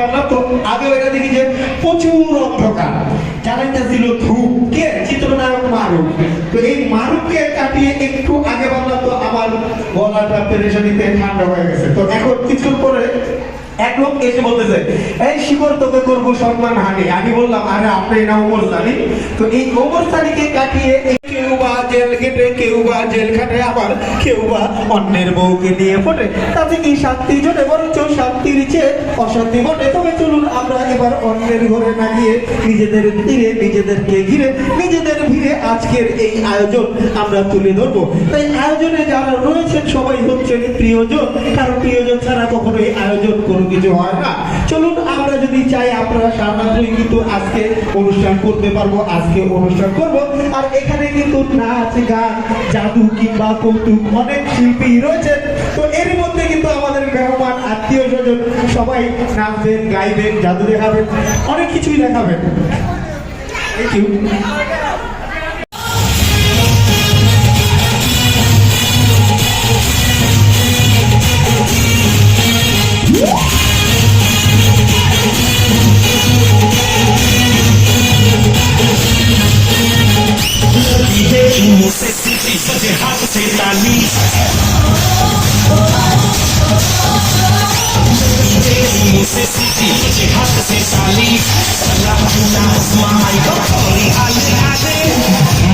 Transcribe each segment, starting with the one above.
বাড়লাম তো আগে ওইটা দেখি যে প্রচুর অন্ধকার, জ্বালাইটা ছিল ধূপ, কে চিত্রনায়ক মারুফ। তো এই মারুফকে কাটিয়ে একটু আগে বাড়লাম তো আমার গলাটা পেরেশানিতে ঠান্ডা হয়ে গেছে। তো এখন কিছুর পরে এক লোক এসে বলতেছে, এই শিকড় তোকে করবো সম্মান হানি। আমি বললাম, আরে আপনি না ওমর সানি। তো এই ওমর সানিকে কাটিয়ে কেউ বা জেল কেটে, কেউ বা জেল খাটে, আবার কেউ বা অন্যের বউকে নিয়ে ফোটে। তাতে কি শান্তি জোটে? বরঞ্চ শান্তির চেয়ে অশান্তি ঘটে। তবে চলুন আমরা এবার অন্যের ঘরে না গিয়ে নিজেদের তীরে, নিজেদেরকে ঘিরে, নিজেদের ভিড়ে আজকের এই আয়োজন আমরা তুলে ধরবো। তাই আয়োজনে যারা রয়েছেন সবাই হচ্ছেন প্রিয়জন, কারণ প্রিয়জন ছাড়া কখনো এই আয়োজন কোনো কিছু হয় না। চলুন আমরা যদি চাই আপনারা সামনাসামনি কিন্তু আজকে অনুষ্ঠান করতে পারবো, আজকে অনুষ্ঠান করব। আর এখানে কিন্তু নাচ, গান, জাদু কিংবা কৌতুক অনেক শিল্পী রয়েছেন। তো এর মধ্যে কিন্তু আমাদের মেহমান, আত্মীয় স্বজন সবাই নাচবেন, গাইবেন, জাদু দেখাবেন, অনেক কিছুই দেখাবেন। Thank you. मुझसे सीधी सजे हाथ से ताली मुझसे सीधी सजे हाथ से ताली सलाह ना आसमां का थोड़ी आले आले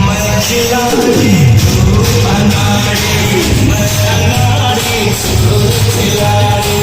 मैं खिलाड़ी तू अनाड़ी मैं अनाड़ी तू खिलाड़ी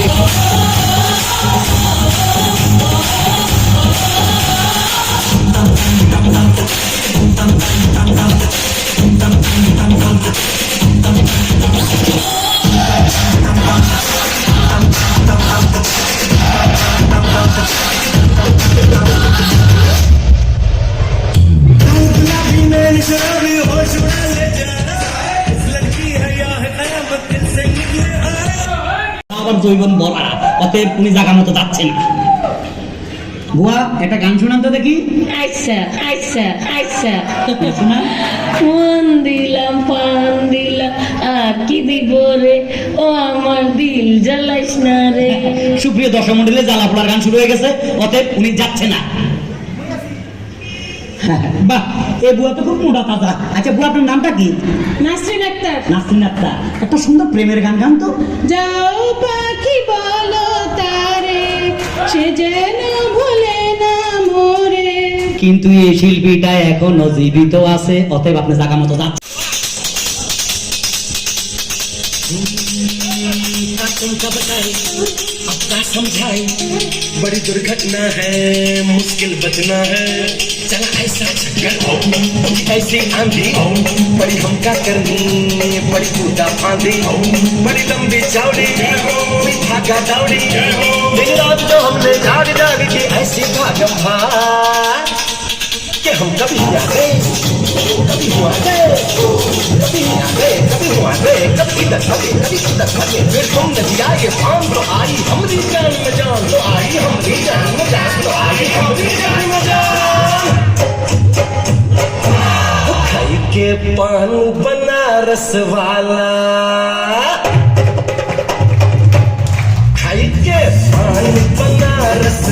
জৈবন বলা, অতএব তুমি জায়গা মতো যাচ্ছেন। বুয়া একটা গান শোনান তো দেখি। আচ্ছা আচ্ছা আচ্ছা শোনা। মন দিলাম, পান দিলাম, আর কি দিব রে, ও আমার দিল জ্বালাইস না রে। সুপ্রিয় দর্শক মন্ডলী, জ্বালা পোড়ার গান শুরু হয়ে গেছে, অতএব উনি যাচ্ছে না। বাহ, এই বুয়া তো খুব মোটা তাজা। আচ্ছা বুয়া, আপনার নামটা কি? নাসরিন আক্তার। নাসরিন আক্তার, একটা সুন্দর প্রেমের গান গান তো। যাও পাখি বলো তারে, সে যেন ভুলে না মোরে। কিন্তু এই শিল্পীটা এখনো জীবিত আছে, অতএব আপনি জায়গা মতো যাচ্ছেন। तुमका बताए अब क्या समझाए बड़ी दुर्घटना है मुश्किल बचना है चला ऐसा चक्कर ऐसी आंधी बड़ी हम क्या करनी बड़ी कूदा फांदी बड़ी लंबी चौड़ी भागा दौड़ी दिन रात तो हमने झाड़ डाली थी ऐसी भागम भाग कि हम कभी आगे कभी हुआ कभी आगे कभी हुआ कभी इधर भागे फिर तुम नहीं आए शाम तो आई हमारी जान में जान तो आई हमारी जान में जान तो आई हमारी जान में जान खाई के पान बनारस वाला खाई के पान बनारस